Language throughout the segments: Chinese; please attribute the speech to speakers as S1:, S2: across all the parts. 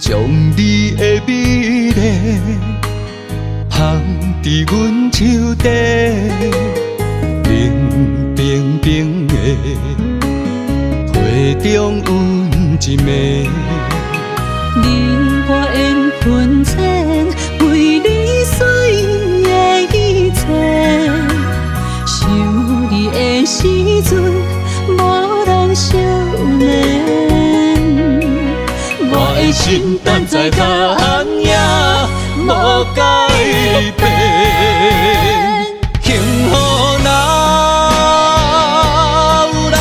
S1: 将你的美丽放伫阮手底，冰冰冰的花中温一暝。
S2: 你我缘分浅，为你随的一切。想你的时阵，无人惜念。我的心等在答案也无改变。
S1: 幸福哪有来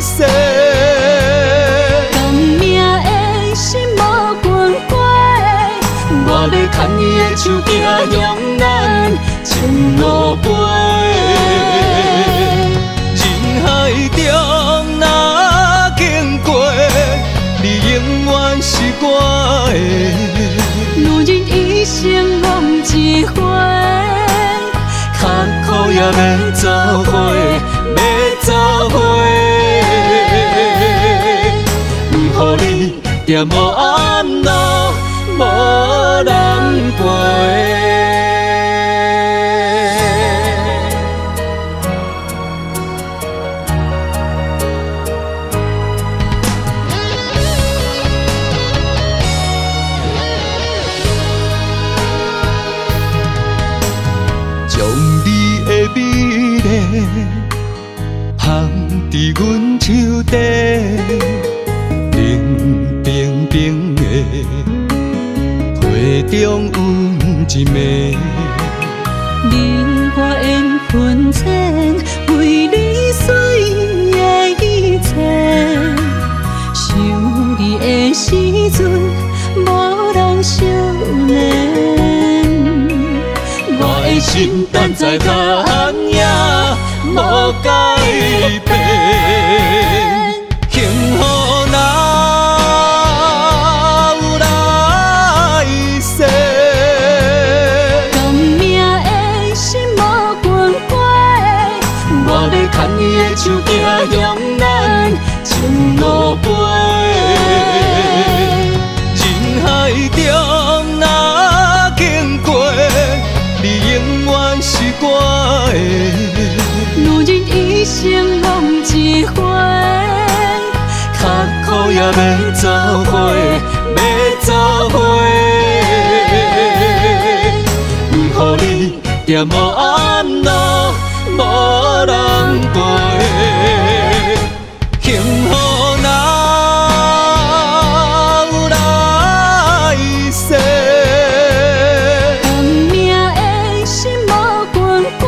S1: 世？
S2: 甘命的心无关怀，我要牵你的手行向咱前路飞。
S1: 人海中若经过，你永远是我的。
S2: 女人一生梦一回，
S1: 较苦也要做伙，要做伙。不予你在无暗路，无人陪。将你的美丽放伫阮手底，冰冰冰的花中温一暝。
S2: 你我缘分浅，为你随的一切。想你的时阵，无人惜念。我的心等在答案也无改变。
S1: 幸福哪有来世？
S2: 甘命的心无关怀，我要牵你的手行向咱前路飞。
S1: 人海中若经过，你永远是我的。
S2: 女人一生梦一回，
S1: 较苦也要做伙，要做伙。不予你在无暗路，无人陪。幸福哪有来世？
S2: 甘命的心无关怀，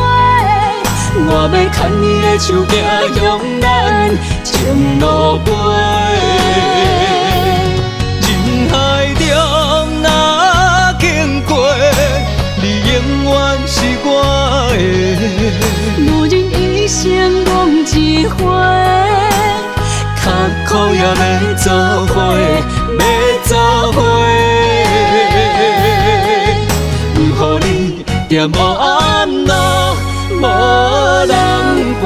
S2: 我要牵你的手行向咱前路飞。
S1: 人海中若经过，你永远是我的。
S2: 女人一生梦一回，
S1: 较苦也要做伙，要做伙。不予你在无暗路，无人陪。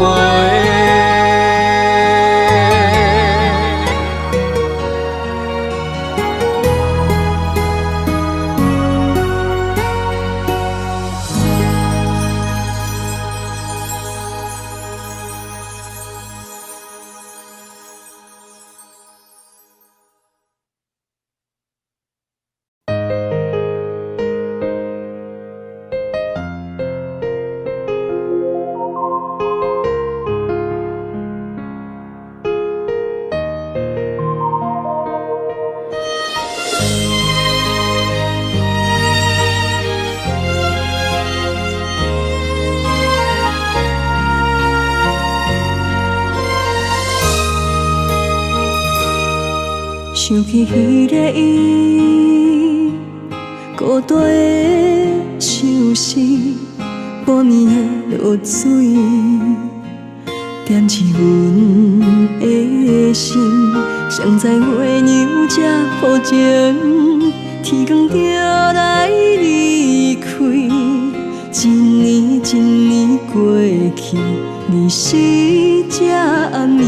S2: 想起迄个伊，孤单的相思，半暝的落水，点起阮的心。谁知月娘这薄情，天光就来离开。一年一年过去，你是这暗暝，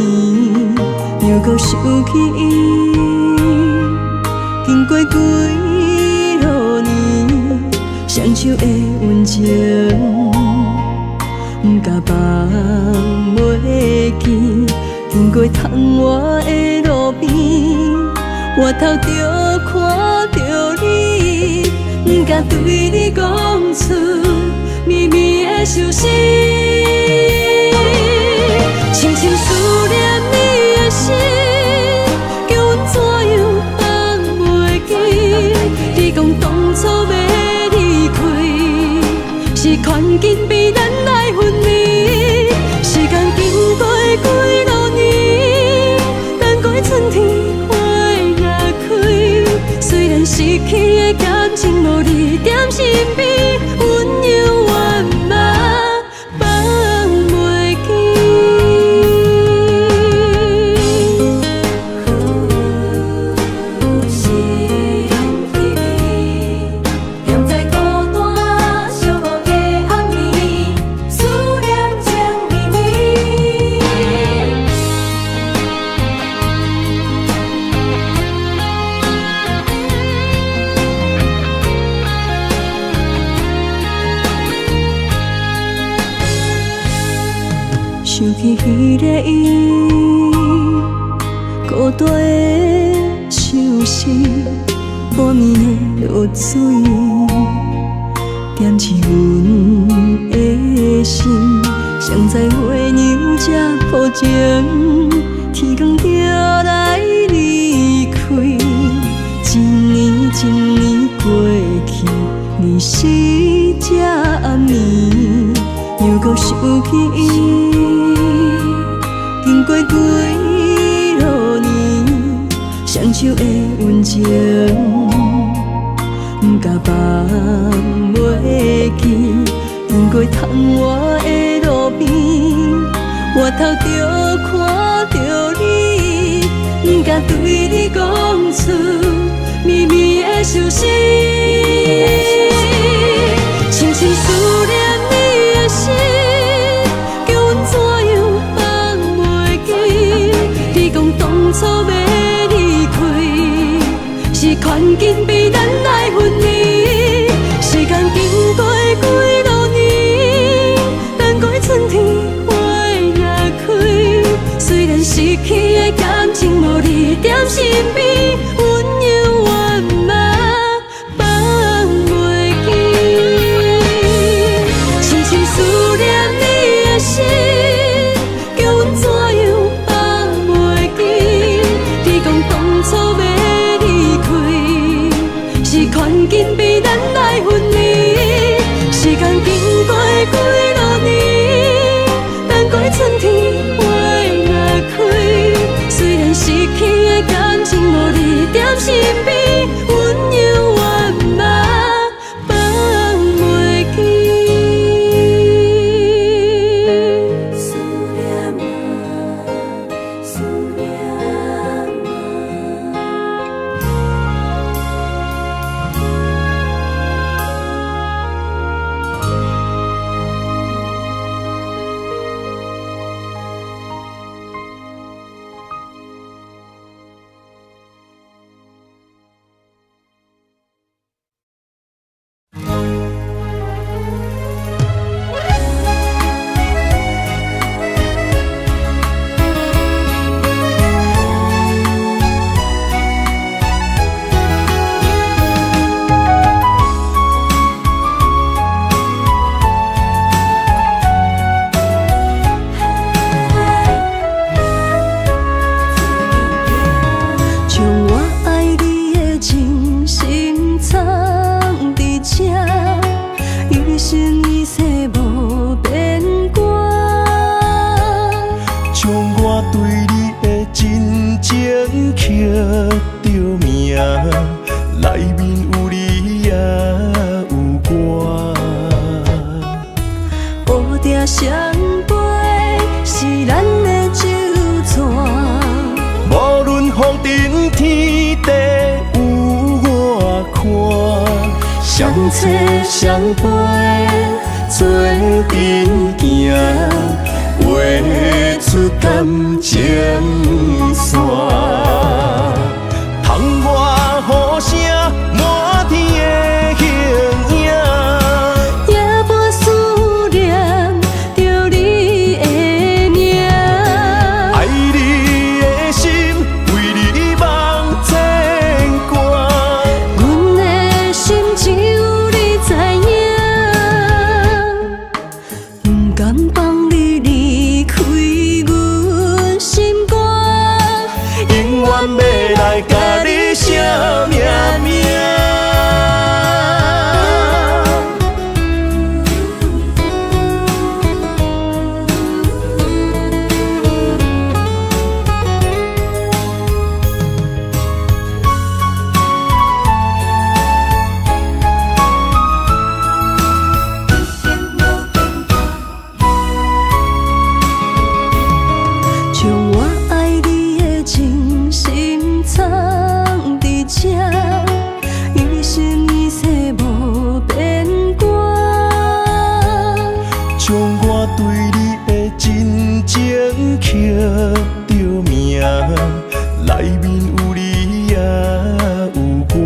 S2: 又搁想起伊。我头着看着你，不敢对你讲出绵绵的相思。深深思念你的心，叫阮怎样放袂记？你讲当初要离开，是权紧逼咱来分离。时间经过几多年，等过春天花若开。虽然失去的感情无你踮身边，温柔圆满放袂记。是用记忆，踮在孤单寂寞的暗暝，思念情绵绵。想起彼个伊，孤单的相思，半暝的落水，点起阮的心。谁知月娘这抱情，天光就来离开。一年一年过去，你是这暗暝，又搁想起伊。经过几落年，双手的温情，不敢放袂记。经过窗外的路边，我头着看着你，不敢对你讲出绵绵的相思。深深思念你的心，叫阮怎样放袂记？你讲当初要离开，是权紧逼咱来分离。时间经过几多年，等过春天花若开。虽然失去的感情无你踮身边，温柔圆满放袂记。深深思念你的心，叫阮怎样放袂记？你讲当初要离开，是权紧逼咱来分离。时间经过几多年，等过春天花若开。虽然失去的感情无你踮身边，温柔圆满放袂记。思念啊，思念相陪是咱的酒泉，
S1: 无论风尘天地有我看，相扯相陪做阵行，画出感情线。窗外雨声满天的形影。着名，内面有你也有我。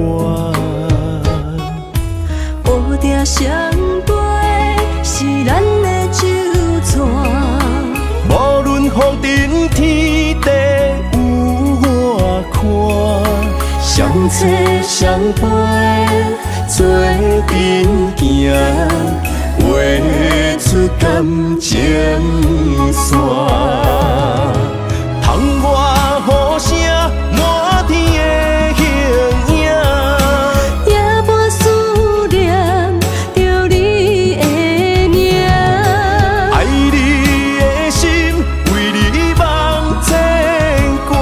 S2: 乌蝶双飞是咱的酒泉，
S1: 无论风尘天地有我看，相切相陪做阵行，画出感情线。窗外雨声满天的形影，
S2: 夜半思念着你的名。
S1: 爱你的心为你梦牵挂，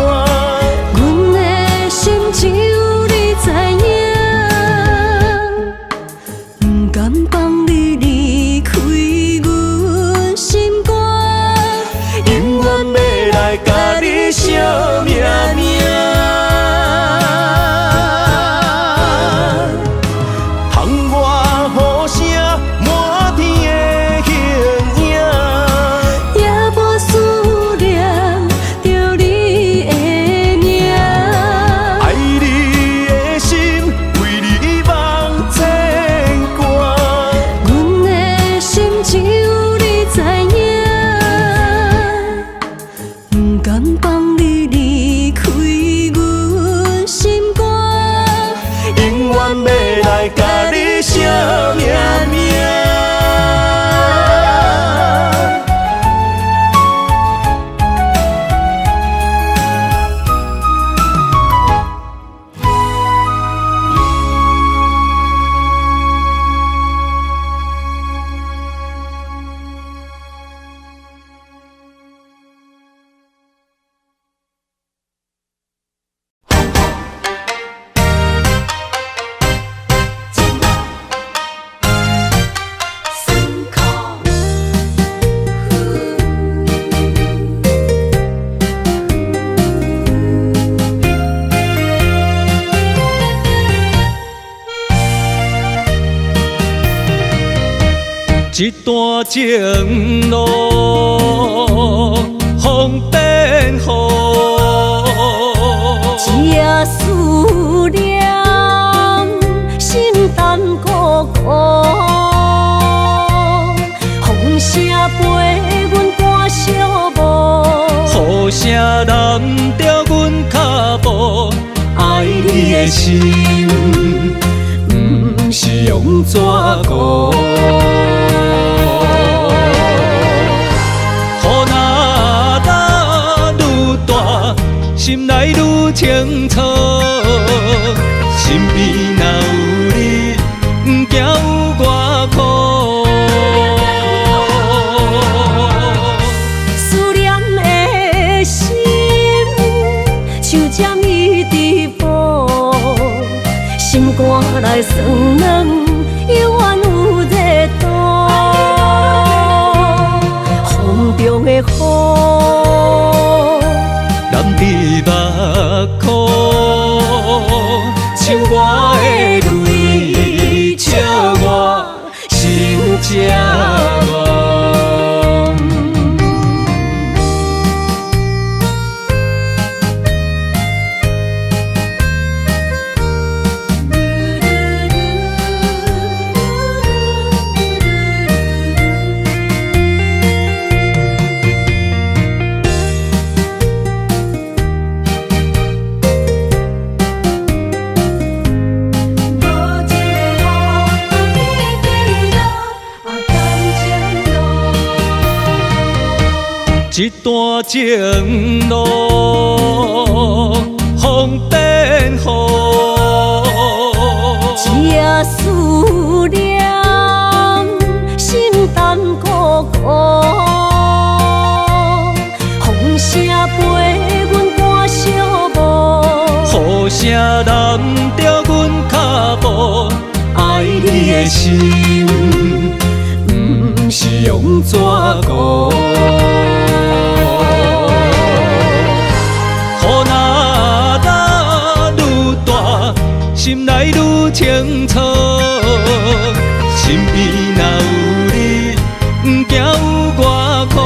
S2: 阮的心只有你知影，不甘放你离开阮心肝，
S1: 永远要来甲你惜命命。窗外雨声满天的形影，
S2: 夜半思念着你的名。
S1: 爱你的心为你梦牵挂，
S2: 阮的心只有你知影，不甘放你离开阮心肝，
S1: 永远要来甲你惜命命。一段情路，风变雨，
S2: 这思念心淡孤孤，风声陪阮赶小步，
S1: 雨声淋着阮脚步，爱你的心，不是用纸糊。雨若打愈大，心内愈清楚，身边若有你，不惊有我苦。
S2: 思念的心像针伊直补，心肝内酸软，犹原有热度。风中的雨，
S1: 染伫目眶，像我的泪笑我心这乱。一段情路，风变雨，
S2: 这思念心淡孤孤，风声陪阮赶小步，
S1: 雨声淋着阮脚步，爱你的心，不是用纸糊。心内愈清楚，身边若有你，不惊有我苦。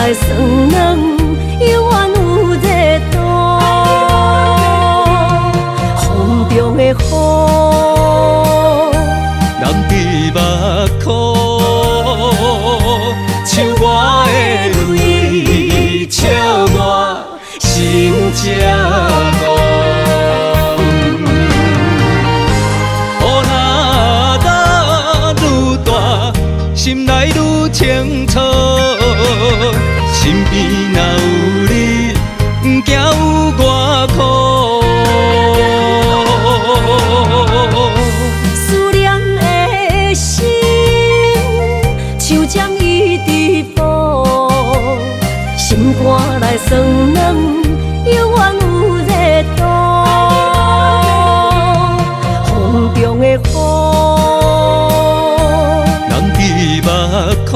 S2: 来酸软，犹原有热度。风中的雨，
S1: 淋伫目眶，像我的泪，笑我心这戆。雨若打愈大，心内愈清楚。身边若有你，不惊有我苦。
S2: 思念的心，像将伊直扑，心肝内酸软，犹原有热度。风中的雨，
S1: 淋伫目眶，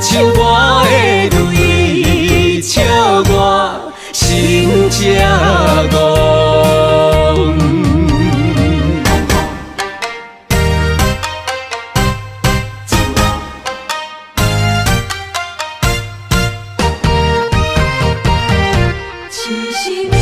S1: 像我的泪，笑我心这戆。
S2: 痴心惊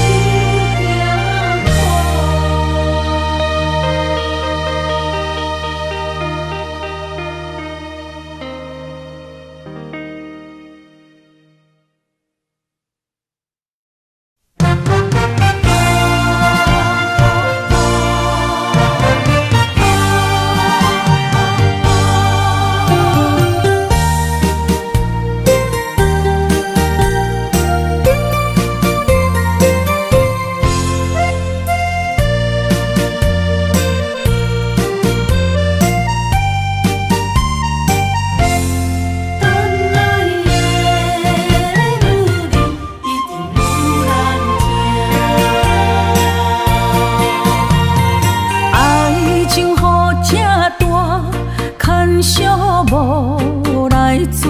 S2: 无来作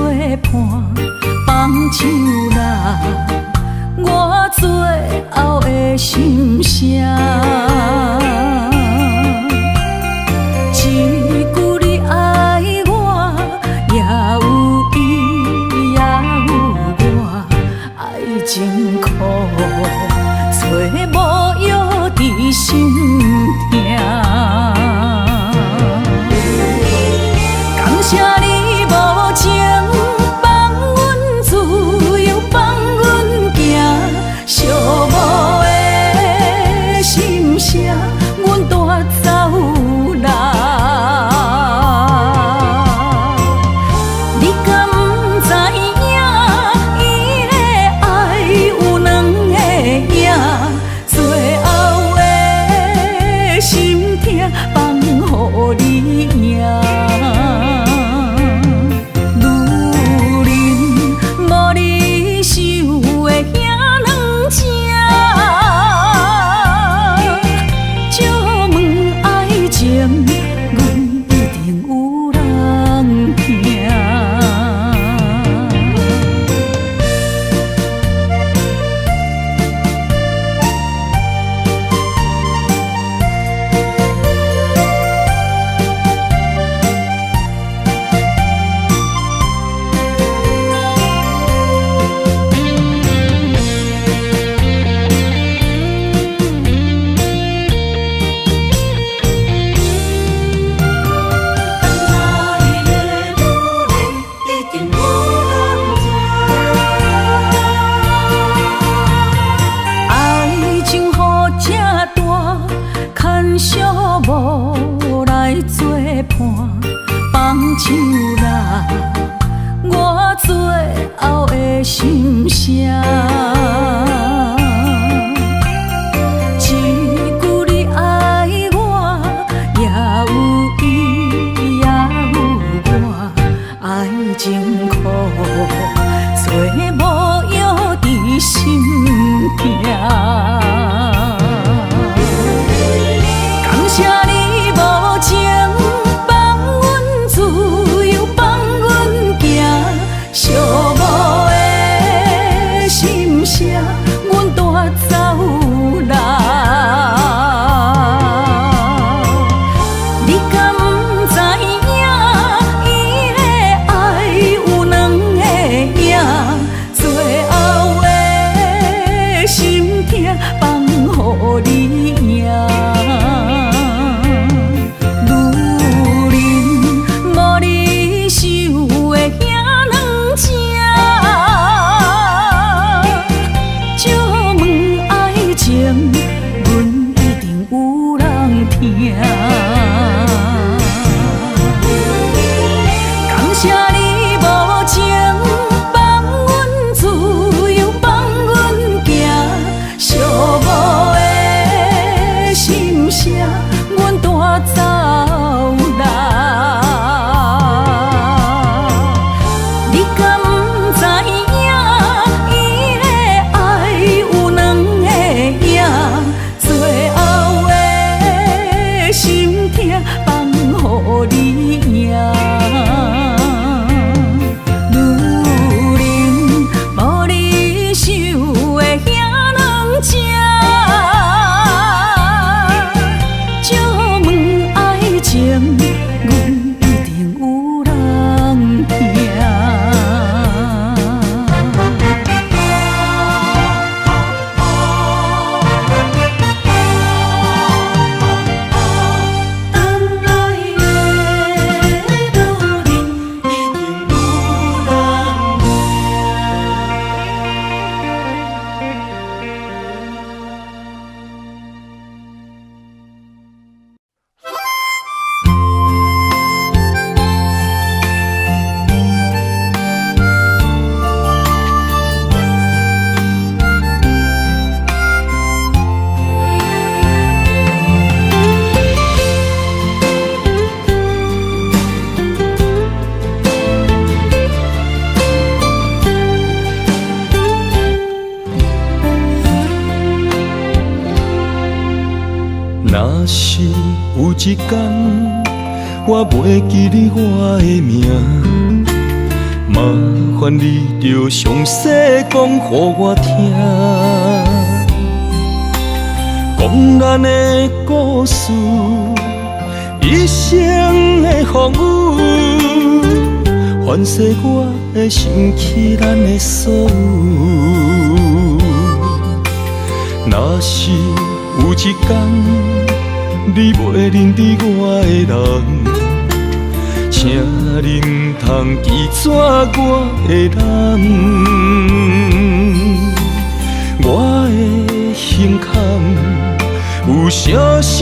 S2: 伴，放手啦，我最后的心声。一句你爱我，也有伊，也有我，爱情苦，找无药伫心痛。感谢你无情，放阮自由，放阮行，寂寞的心声，阮带走啦。你敢不知影，伊的爱有两个影，最后的心痛放予你赢。无来作伴，放手啦，我最后的心声。一句你爱我，也有伊，也有我，爱情苦，找无药伫心痛。谢你无情，放阮自由，放阮行，寂寞的心声。感谢你无情放阮自由，放阮行，寂寞的心声，阮带走啦。你敢不知影，伊的爱有两个影，最后的心痛放予你赢。女人无你受的遐两只，借问爱情，阮一定有人疼。
S1: 若是有一天我袂记你我的名，麻烦你着详细讲予我听，讲咱的故事，一生的风雨，反噬我的想起咱的所有。若是有一天你袂认得我的人，请恁通记住我的难。我的心坎有小小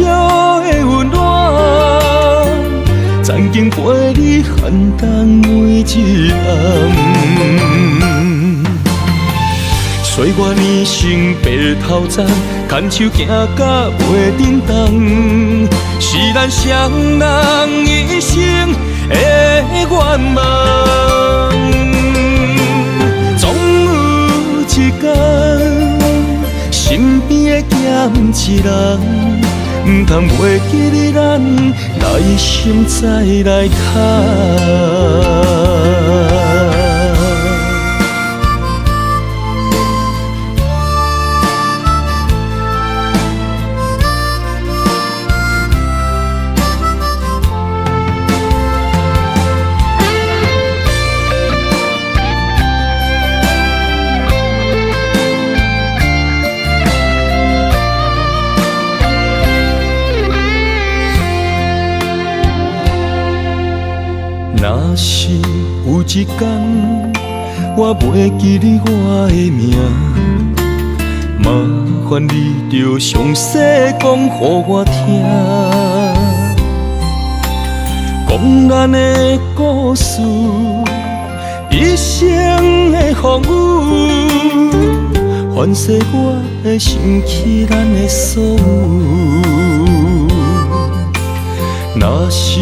S1: 的温暖，曾经陪你寒冬每一暗。岁月年成白头鬃，牵手行到袂振动，是咱双人一生的愿望。总有一天，身边的咸一人，唔通袂记你咱来生再来敲。若是有一天我袂记你我的名，麻烦你着详细讲予我听，讲咱的故事，一生的风雨，反噬我的想起咱的所有。若是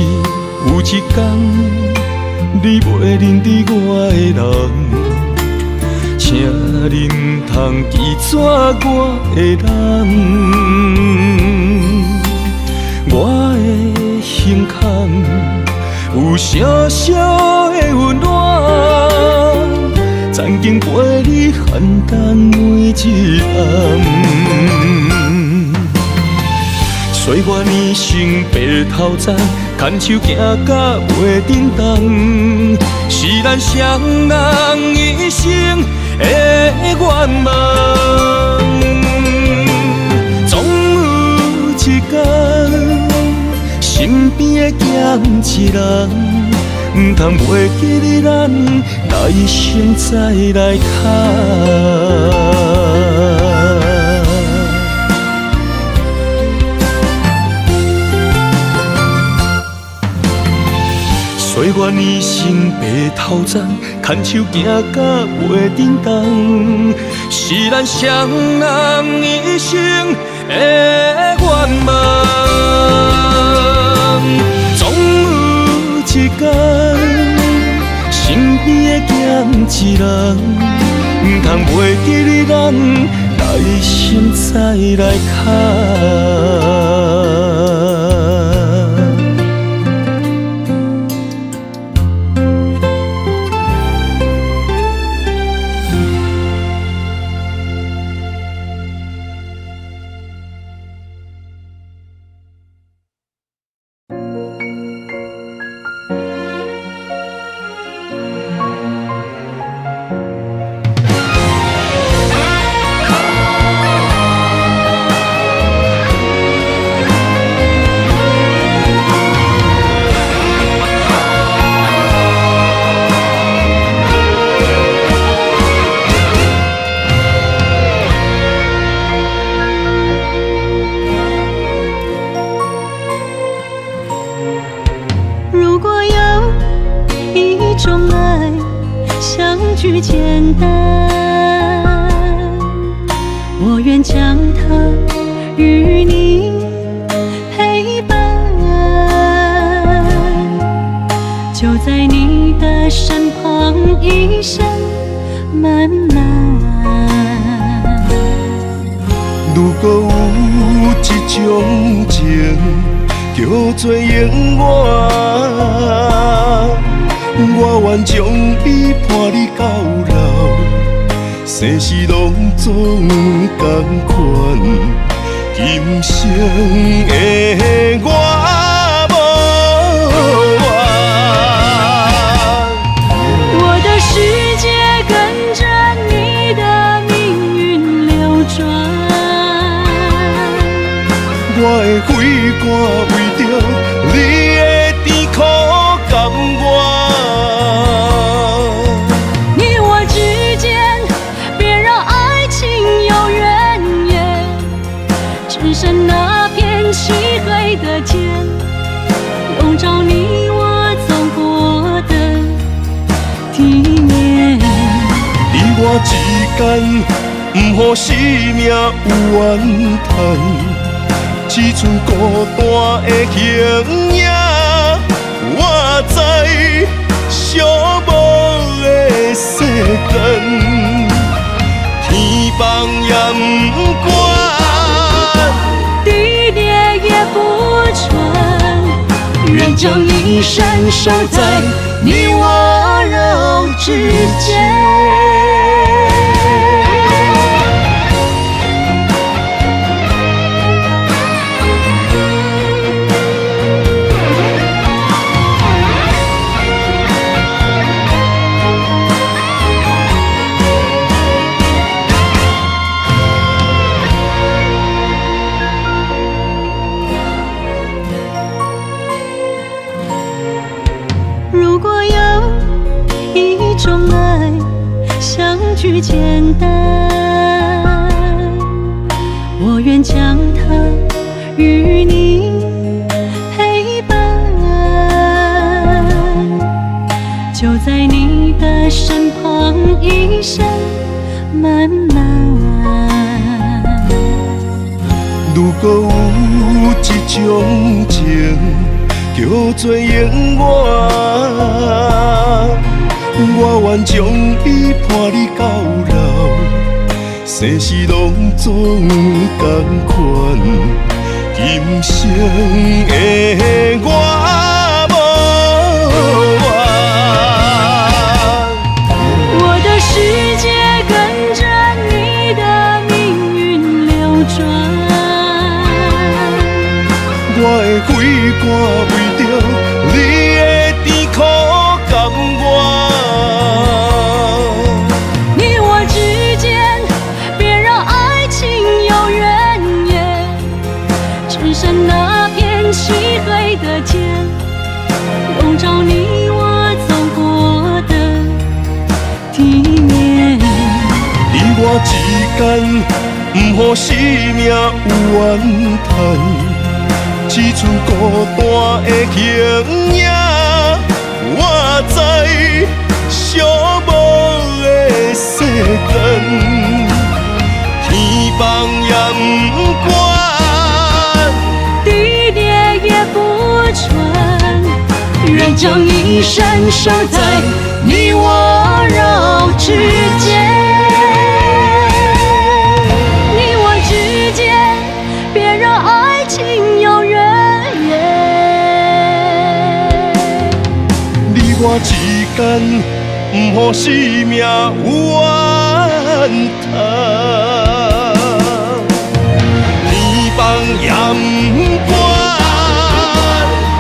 S1: 有一天你袂认得我的人，请恁通记住我的难。我的心坎有小小的温暖，曾经陪你寒冬每一暗。岁月年成白头鬃，牵手行到袂振动，是咱双人一生的愿望。总有一天，身边的咸一人，唔通袂记你咱来生再来敲。陪我年成白头鬃，牵手行到袂振动，是咱双人一生的愿望。总有一天，身边的咸一人，唔通袂记你咱来生再来牵。
S2: 句简单，我愿将它与你陪伴，就在你的身旁，一生漫漫。
S3: 如果有一种情叫做永远，我愿将伊伴你到老，生死拢总同款，今生的我无怨。
S2: 我的世界跟着你的命运流转，
S3: 我的血汗为着你的甜苦甘愿。只剩那片漆黑的天，笼罩你我走过的地面。你我之间，不予生命有怨叹，只剩孤单的形影。我知寂寞的世间，天放也不管。
S2: 不传，愿将一生守在你我肉之间。如果有一种爱，相聚简单，我愿将它与你陪伴，就在你的身旁，一生漫漫。
S3: 如果有一种情叫做永远，我愿将伊伴你到老，生死拢总同款，今生的我无怨。
S2: 我的世界跟着你的命运流转，
S3: 我的血汗为着你的甜苦甘愿。
S2: 你我之间，别让爱情有怨言，只剩那片漆黑的天，笼罩你我走过的地面。
S3: 你我之间，不予生命有怨叹，只剩孤单的形影。我
S4: 寂寞的世间，天放也不管，
S3: 地裂也不穿，愿将一生守在你我肉之间，你我之间，别让爱情有怨言。
S4: 你我之间，不予生命有怨叹。天放也不管，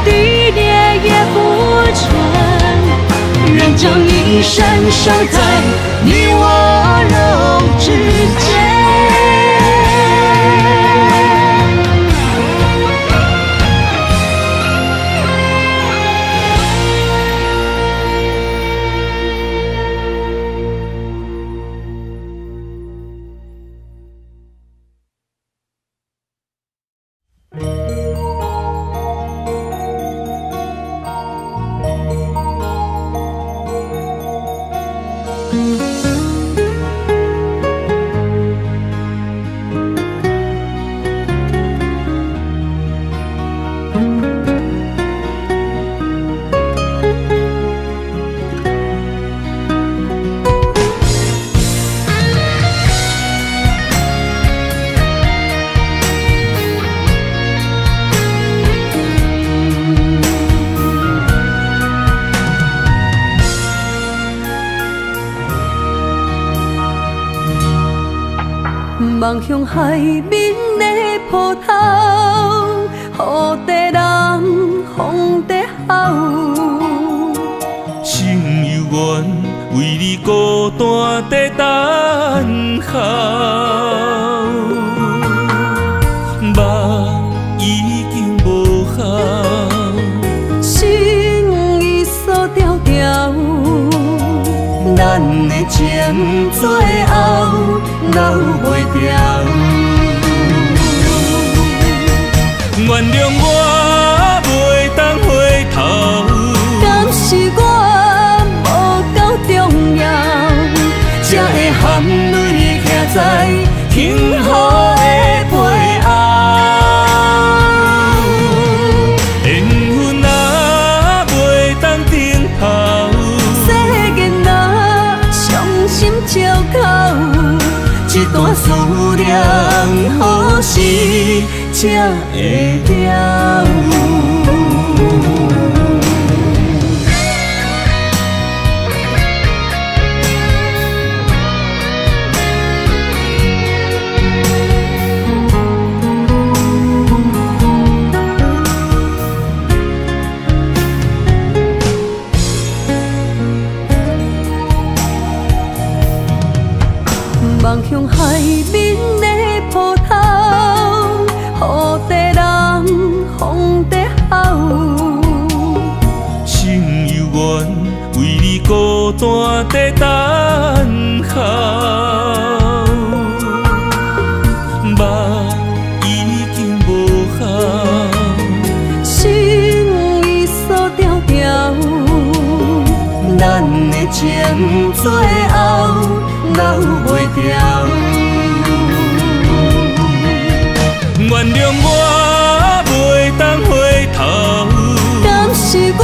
S3: 地裂也不穿，愿将一生守在你我肉之间。
S2: 望向海面的波涛，雨地人，风地吼。
S1: 心犹原为你孤单在等候，目已经无效，
S2: 心已锁条条，咱的情最后留袂掉。
S1: 原谅我袂当回头，
S2: 敢是我无够重要，才会含泪徛在幸福的背后。
S1: 缘分啊袂当停靠，
S2: 世间啊伤心借口，一段思念何时才会了？望向海面的波涛，雨地人，风地吼。
S1: 心犹原为你孤单在等候，目已经无效，
S2: 心已锁条条，咱的情最后留袂掉。
S1: 原谅我袂当回头，
S2: 敢是我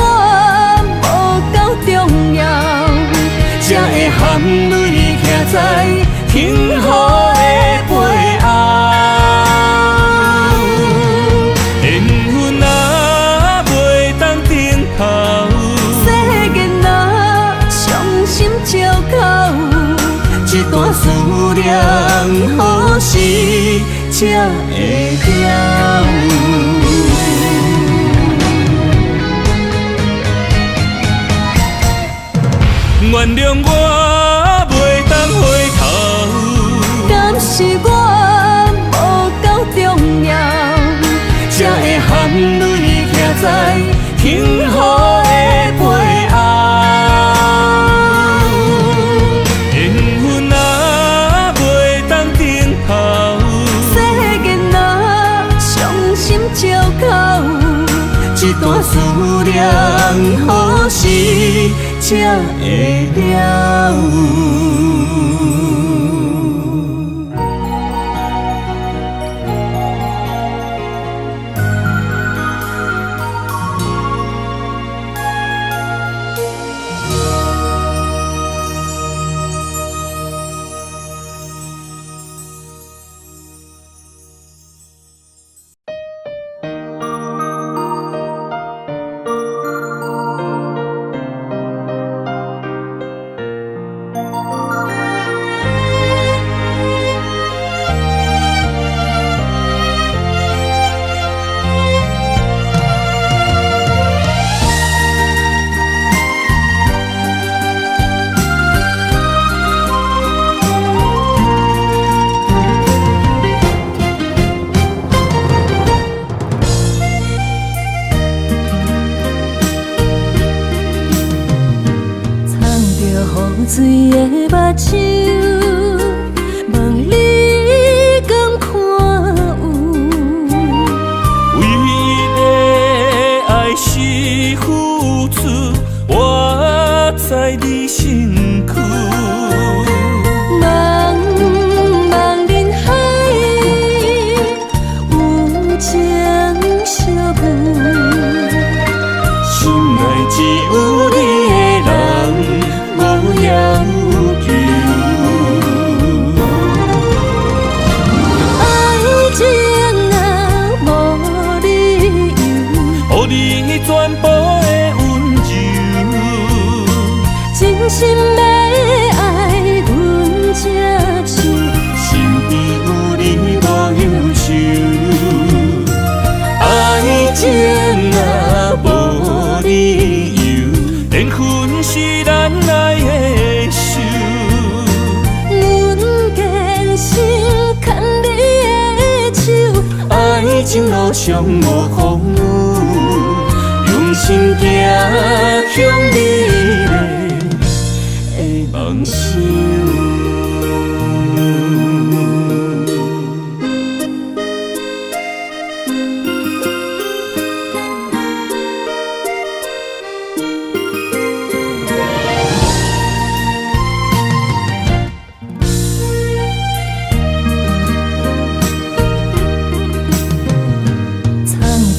S2: 无够重要，才会含泪徛在幸福的背后。
S1: 缘分啊袂当停靠，
S2: 世间啊伤心借口，一段思念何时才会了？
S1: 原谅我袂当回头，
S2: 敢是我无够重要，才会含泪徛在幸福的背后。
S1: 缘分啊袂当停靠，
S2: 世间啊伤心借口，一段思念何时才
S1: 才会了有。
S2: 水的目睭，望你敢看有。
S1: 为你的爱是付出，我在你身躯。
S2: 茫茫人海，有情相伴，
S1: 心内只有你的人。无要求，
S2: 爱情若无理由，
S1: 予你全部的温柔，
S2: 真心要爱阮才像，
S1: 身边有你无忧愁。爱情若无理由，缘分是咱爱的手。
S2: 阮坚信牵你的手，
S1: 爱情路上无风雨，用心行向美丽的梦想。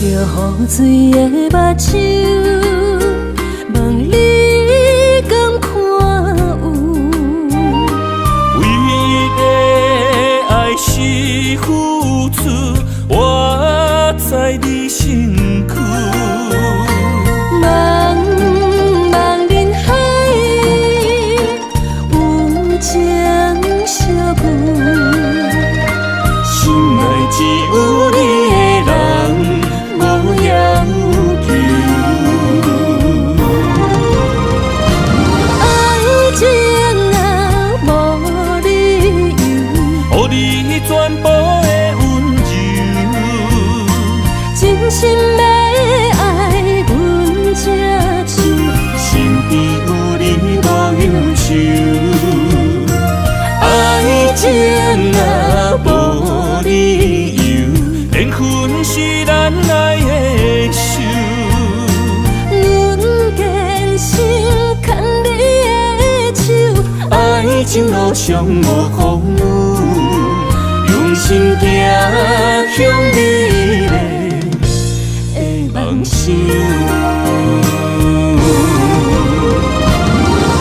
S2: 雨水的目睭，望你敢看有。
S1: 为你的爱是付出，我在你身躯。
S2: 茫茫人海，有情相伴，
S1: 心内只有你的人。无要求，
S2: 爱情若无理由，
S1: 予你全部的温柔，
S2: 真心要爱阮才像，
S1: 身边有你无忧愁。爱情若无理由，缘分是咱爱的手。
S2: 阮坚信牵你的手，
S1: 爱情路上无风雨，用心行向美丽的梦想。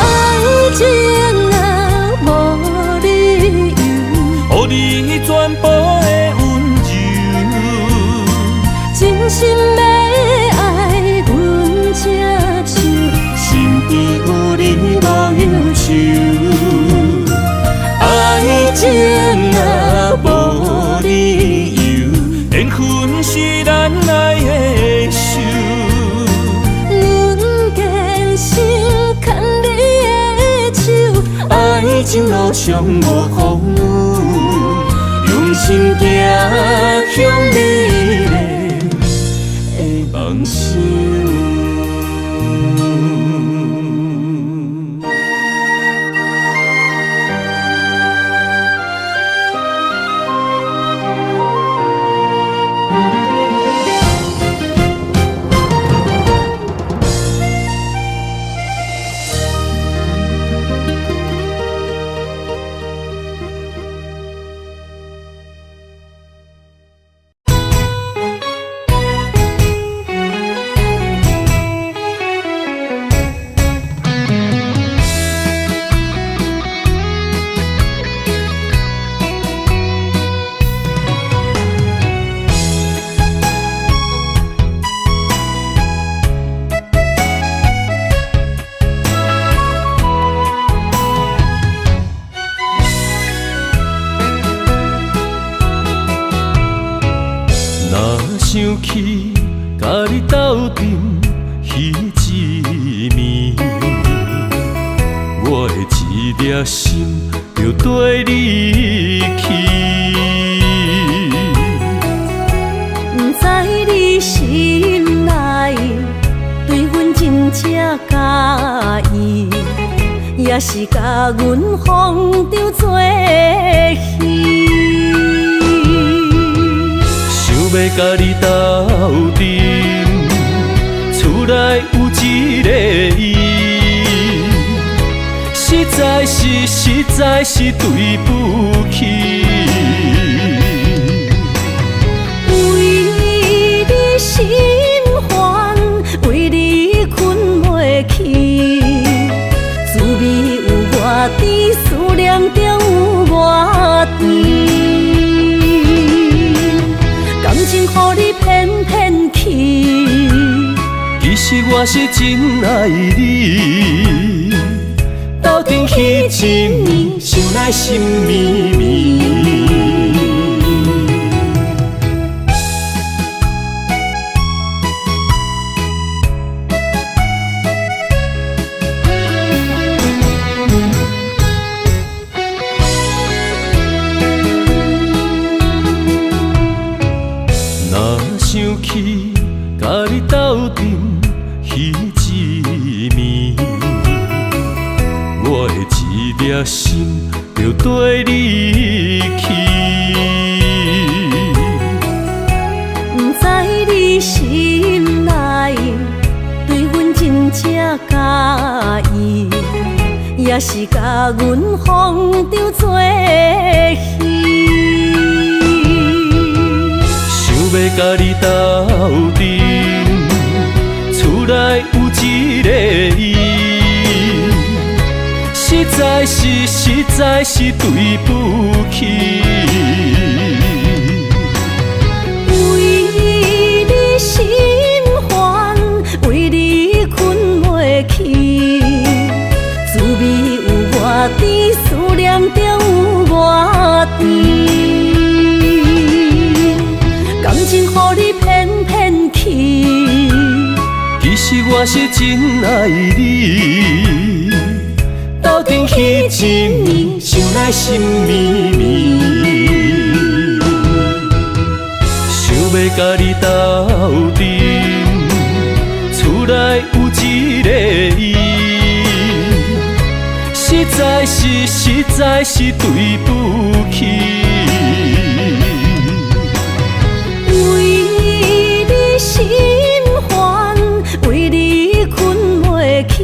S2: 爱情若无理由，
S1: 予你全部的温柔，
S2: 真心要爱阮才像，
S1: 身边有你无忧愁。爱情若无理由，缘分是咱爱的手。
S2: 阮坚信牵你的手，
S1: 爱情路上无风雨，用心行向美丽的梦想。起，甲你斗阵彼一暝，我的一粒心就跟你去。
S2: 不知你心内对阮真正介意，也是甲阮放着做戏。
S1: 想要甲你斗阵，厝内有一个伊，实在是对不起。
S2: 为你心烦，为你困袂去，滋味有偌甜，思念就有偌甜。感情予你骗骗去，
S1: 其实我是真爱你，斗阵彼一暝，想来心绵绵。想起甲你斗阵彼一暝，我的一粒心就跟你去。
S2: 不知你心内对阮真正介意，也是甲阮放着做戏。
S1: 要甲你斗阵，厝内有一个伊，实在是对不起。
S2: 为你心烦，为你困袂去，滋味有偌甜，思念就有偌甜。感情予你骗骗去，
S1: 其实我是真爱你，斗阵彼一暝，想来心绵绵。想要甲你斗阵，厝内有一个伊，实在是对不起。
S2: 心烦，为你困袂去，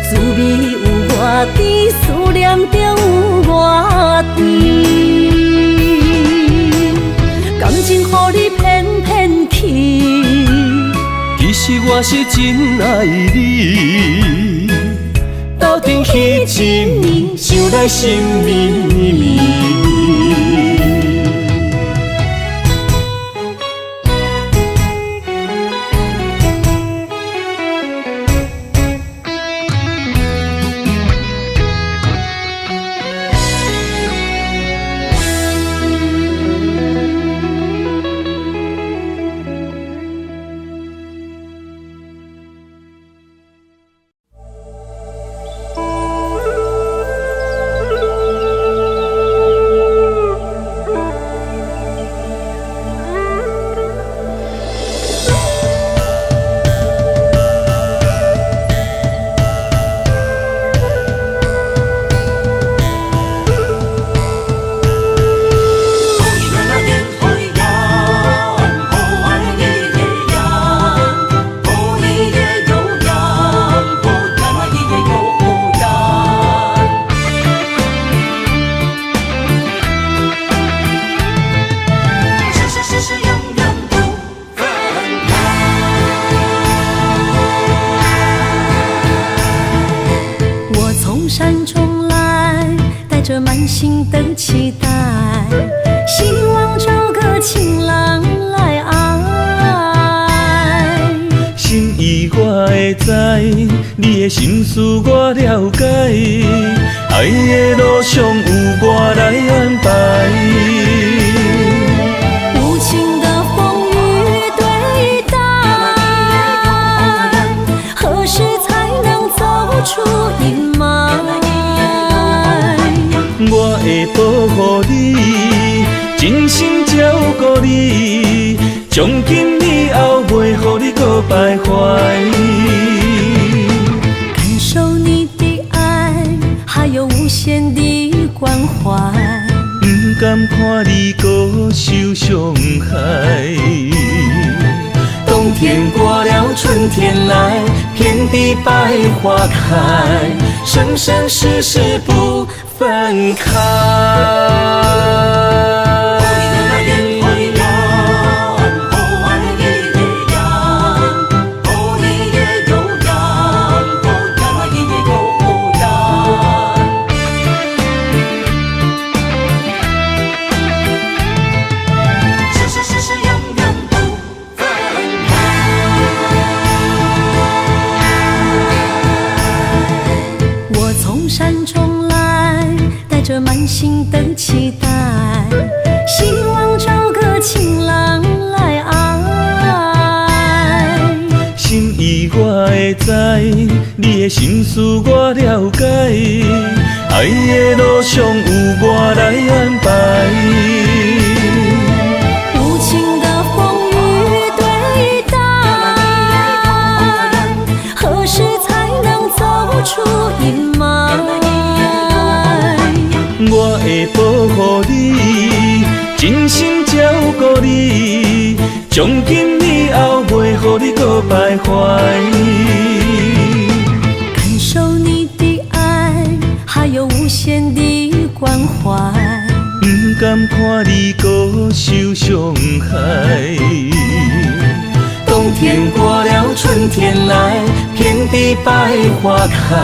S2: 滋味有偌甜，思念就有偌甜。感情予你骗骗去，
S1: 其实我是真爱你，斗阵彼一暝，想来心绵绵。
S2: 着满心的期待，希望找个情郎来爱。
S1: 心意我会知，你的心思我了解，爱的路上有我来安排。
S2: 无情的风雨
S3: 出阴霾。
S1: 我会保护你，真心照顾你，从今以后袂予你搁徘徊。
S3: 感受你的爱，还有无限的关怀。
S1: 不甘看你搁受伤害。冬天过了，春天来，遍地百花开，生生世世不分开。
S3: 着满心的期待，希望找个情郎来爱。
S1: 心意我会知，你的心思我了解，爱的路上有我来安排。
S3: 无情的风雨对待，何时才能走出阴霾？
S1: 我会保护你，真心照顾你，从今以后袂予你搁徘徊。
S3: 感受你的爱，还有无限的关怀。
S1: 不甘看你搁受伤害。冬天过了，春天来，遍地百花开，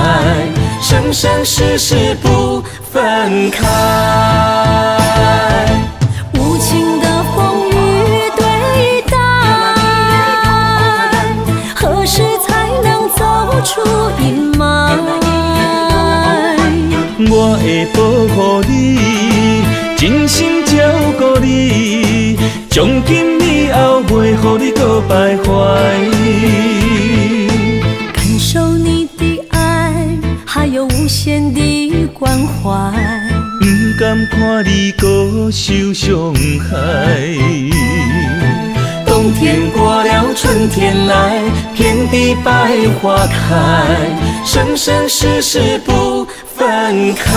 S1: 生生世世不分开。
S3: 无情的风雨对待，何时才能走出阴霾？
S1: 我会保护你，真心照顾你，从今以后袂予你搁徘徊。
S3: 感受你的爱，还有无限的关怀。
S1: 不甘看你搁受伤害。冬天过了，春天来，遍地百花开，生生世世不分开。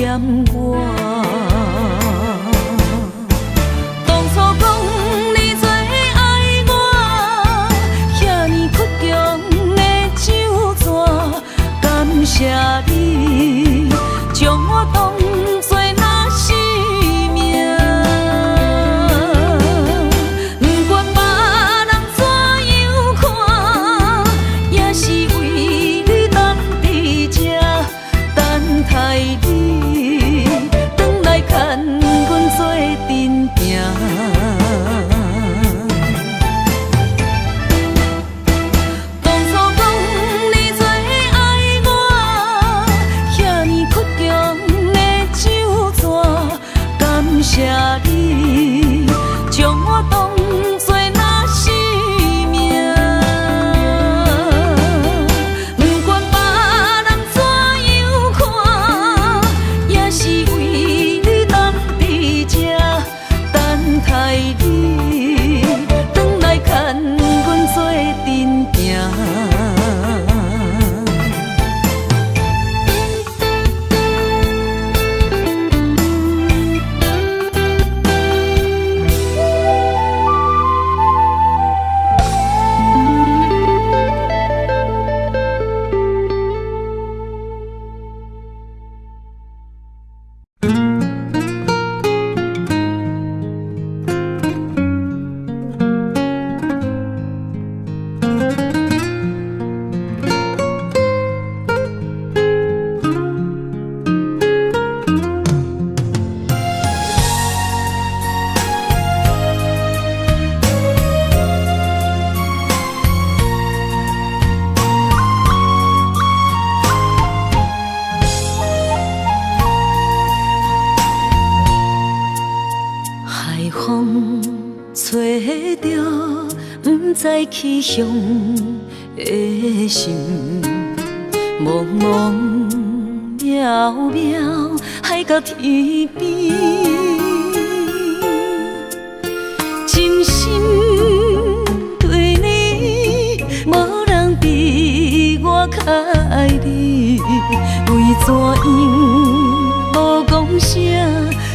S2: 嫌我。当初讲你最爱我，遐尼倔强的手纸，感谢你将我当作那生命。不管别人怎样看，也是为你等伫这，等待你回来牵阮做阵行。当初讲你最爱我，遐尼倔强的手纸，感谢你将我当作那生命。不管别人怎样看，也是为你等伫这，等待你回来牵阮做阵行。海风吹着不知去向的心，茫茫渺渺海到天边，真心对你，无人比我较爱你，为怎样无讲声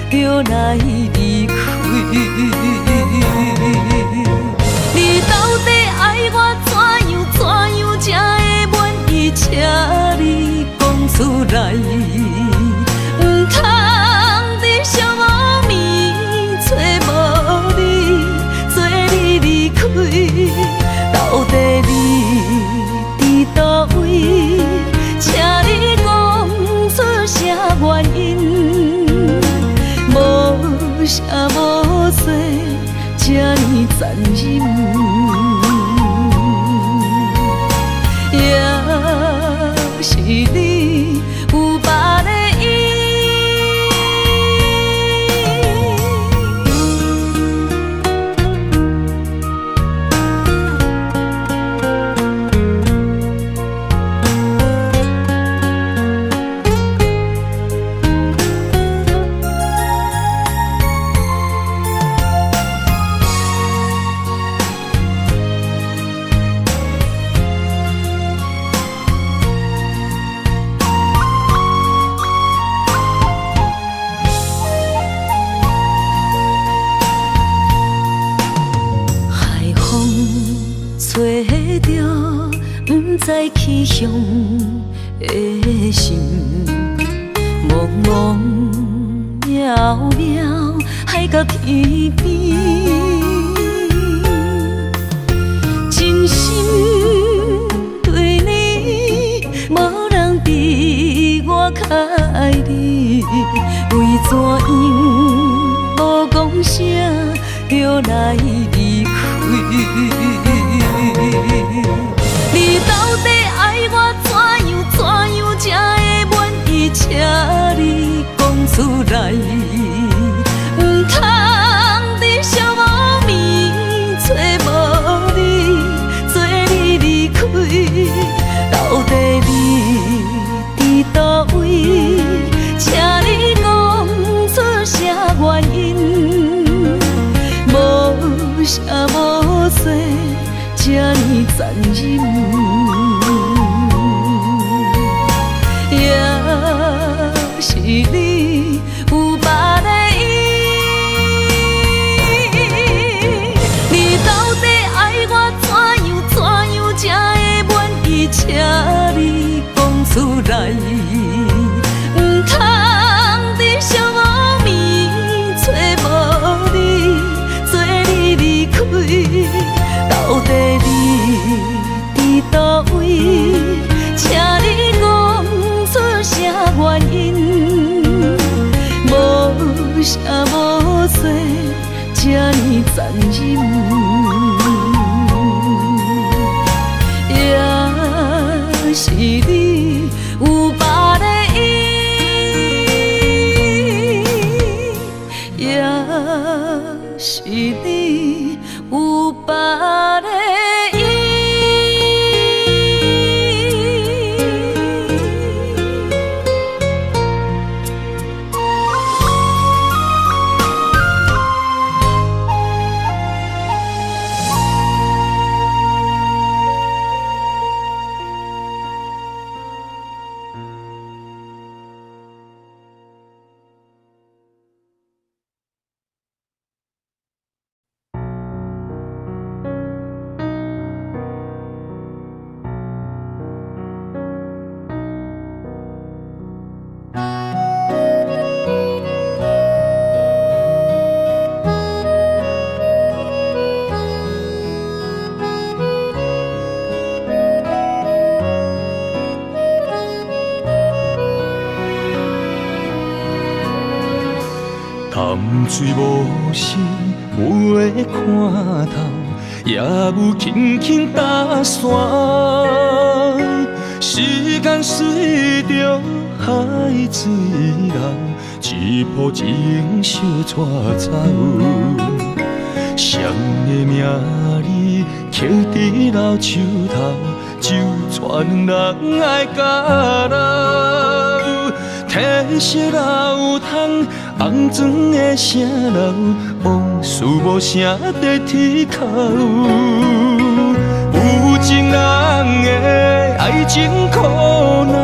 S2: 就来离开？你到底爱我怎样才会满意？请你讲出来，唔通在寂无眠找无你，做你离开。到底你伫倒位？请你讲出啥原因？无啥无做，这呢残忍。也是你有别的意。吹着不知去向的心，茫茫渺渺海到天边，真心对你，无人比我较爱你，为怎样无讲声就来离开？你到底爱我怎样才会满意？请你讲出来，唔通在寂无眠找无你，做你离开。到底你伫倒位？请你讲出啥原因？无啥无做，这呢残忍，也是你有别个伊。你到底爱我怎样才会满意？请你讲出来，唔通伫寂寞暝找无你，做你离开。到底你伫倒位？请你讲出啥原因？无声无息，这呢残忍，也是你有别个伊，也是你有别个伊。
S1: 淡水无声，袂看透，也有轻轻打散。时间随着海水流，一步情相带走。谁的名字刻伫老树头，就全人爱甲老。褪色老窗，红砖的城楼，往事无声在天口。有情人的爱情苦恼，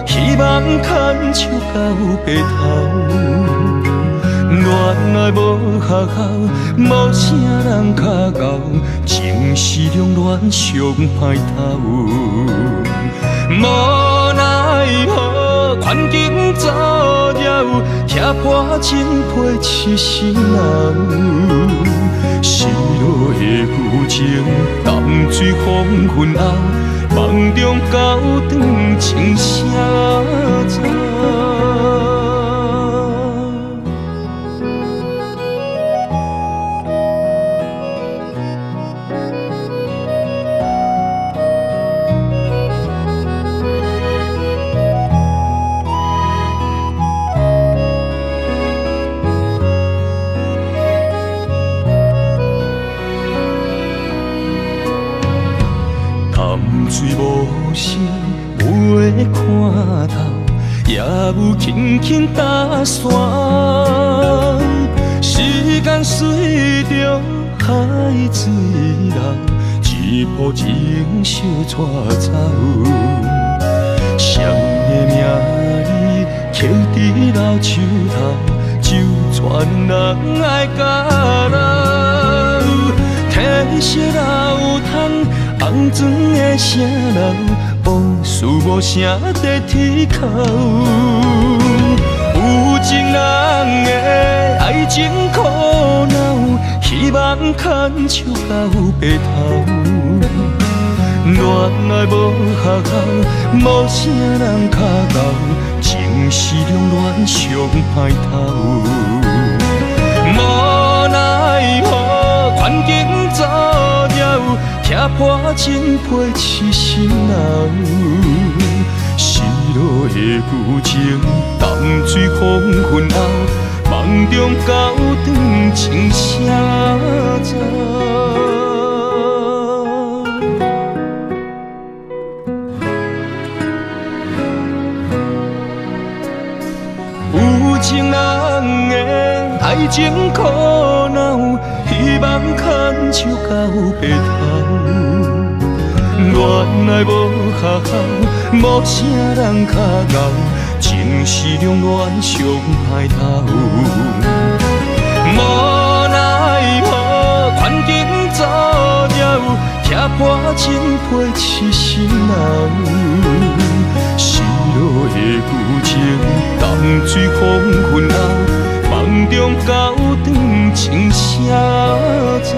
S1: 希望牵手到白头。恋爱无学校，无啥人较敖，情是两恋上歹头。无奈何，环境造谣，贴破真配痴心人。失落的旧情，淡水黄昏后，梦中高长情声走。水无声，袂看透，也有轻轻打散。时间随着海水流，一步情相带走。谁的名字刻伫老树头，就全人爱甲老。褪色老窗，红砖的城楼，往事无声在天口。有情人的爱情苦恼，希望牵手到白头。恋爱无学校，无啥人较敖，情是两恋上歹头。无奈何，环境造谣，贴破真配痴心人。失落的旧情，淡水黄昏后，梦中高长情声走。有情人的爱情苦恼，希望牵手到白头。恋爱无学校，无啥人较敖，
S4: 情是两恋上歹头。无奈何，环境造了，骑破真配痴心人。失落的旧情，淡水风云后，梦中高长情写走。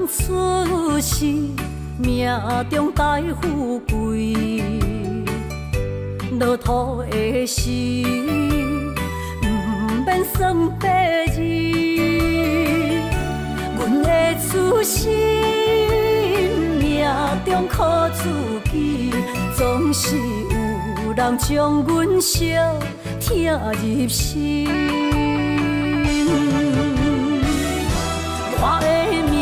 S3: 出世命中带富贵，落土的时，不免算白字。阮的出身命中靠自己，总是有人将阮惜疼入心。我的命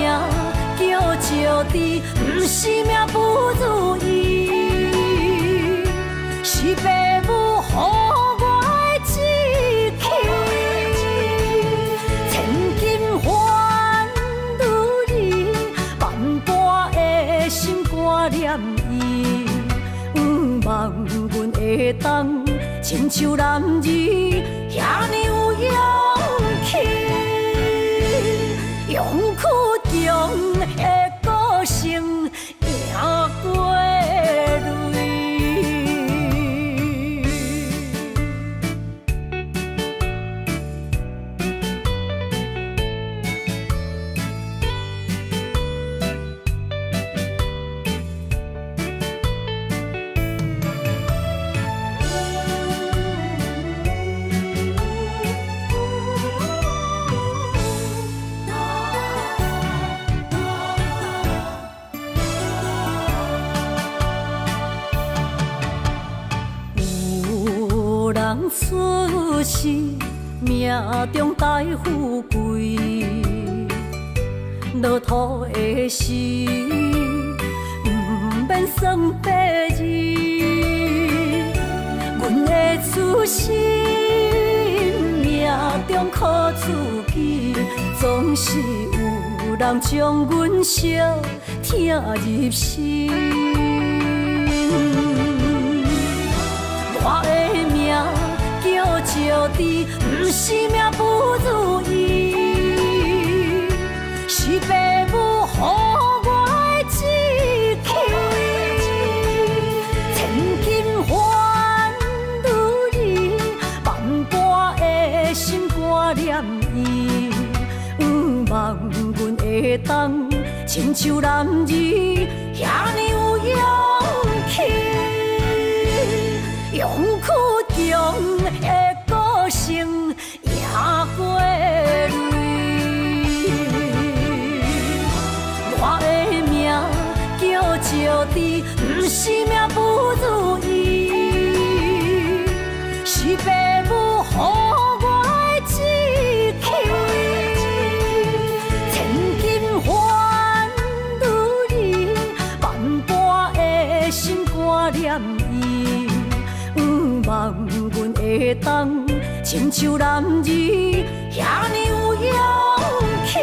S3: 叫石地，不是命不如意，是父母予我的志气。千金换如意，万般的心挂念伊。望阮会当亲像男儿遐尼有勇气。勇屈强的个性，赢过泪。出世命中带富贵，落土的时，不免算白字。阮的出身命中靠自己，总是有人将阮惜疼入心。我的命叫石地，不是命不如意，是父母予我的志气。千金换如意，万般的心挂念伊。望阮会当亲像男儿遐尼有勇气。勇屈强的个性，赢过泪。我的命叫石地，不是命不如意，是父母予我的志气。千金换如意，万般的心挂念伊。望阮会当亲像男儿遐尼有勇气，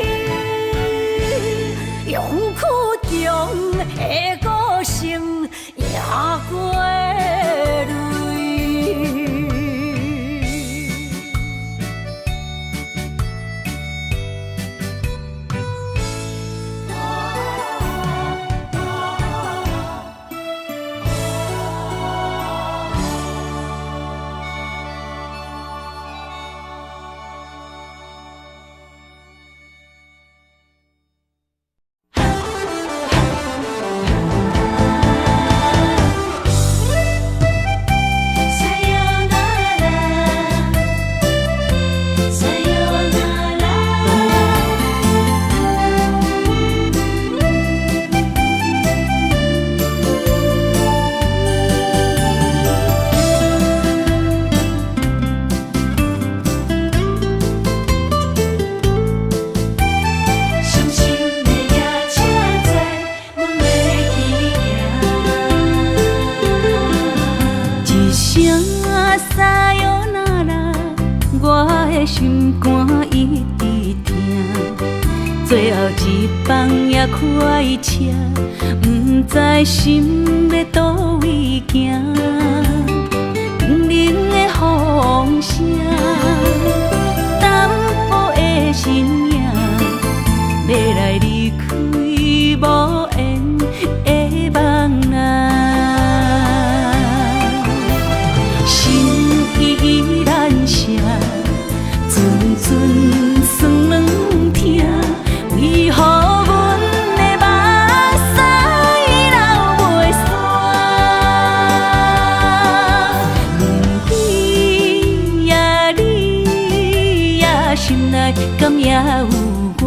S3: 勇屈强的个性，赢过泪。心肝一直疼，最后一放也开车，不知心要倒位行。冷冷的风声，淡薄的身影，要来离开无缘的梦啊。心依然舍，阵阵酸软疼，为何阮的目屎流袂煞？问你呀，你呀，心内敢也有我？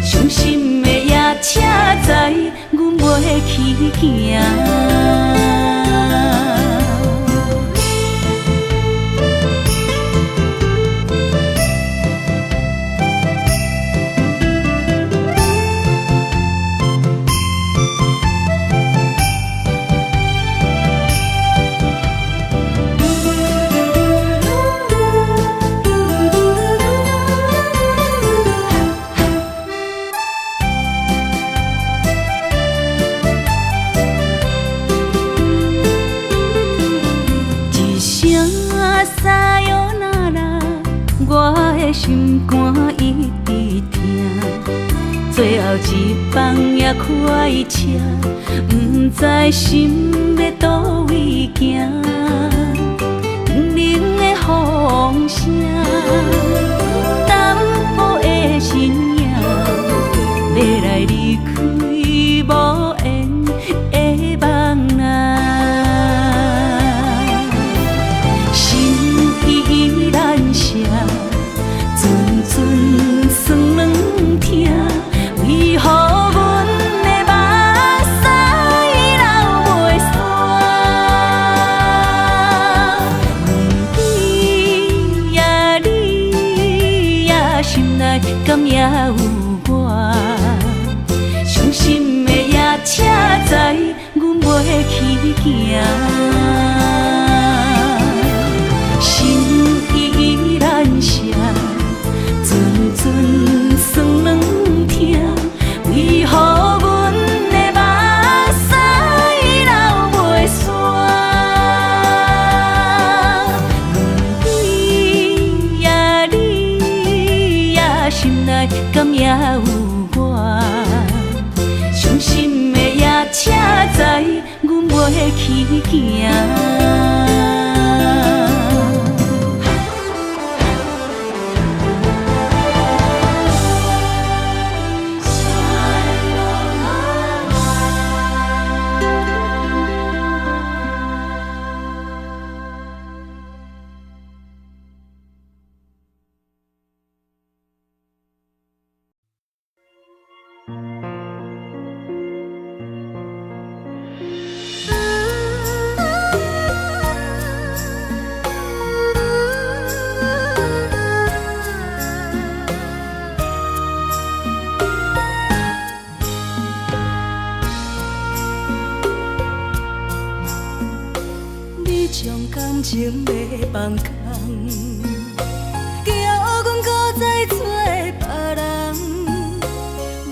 S3: 伤心的夜车载，阮袂去行。心肝一直疼，最后一放也开车，不知心要倒位行。冷冷的风声，淡薄的身影，要来离开无缘的梦啊。心依然舍。阵酸软疼，为何阮的目屎流袂煞？问你呀，你呀，心内敢也有我？伤心的夜车载，阮袂去行。心依然舍。阵阵酸软疼，为何阮的目屎流袂煞？问你呀，你呀，心内敢也有我？伤心的夜车载，阮袂去行。
S2: 感情要放空，叫阮搁再找别人，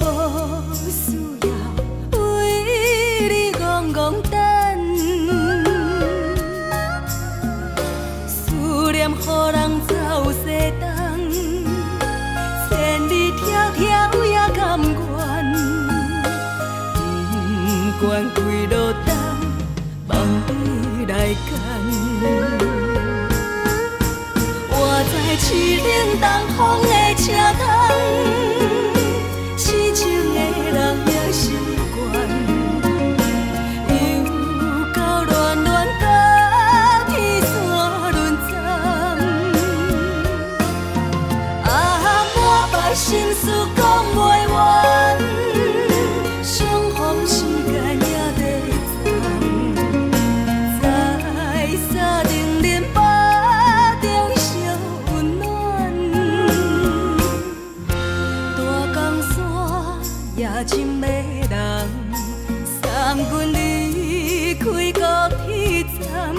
S2: 无需要为你戆戆等。思念予人走西东，千里迢迢也甘愿，不管几路东，望你来赶。我在凄冷东风的车窗，痴情的人也习惯，又到恋恋甲天山论战。满腹心事讲袂完，相逢时间也在长，在沙定连巴中烧温暖。大江山夜深的人，送阮离开高铁站，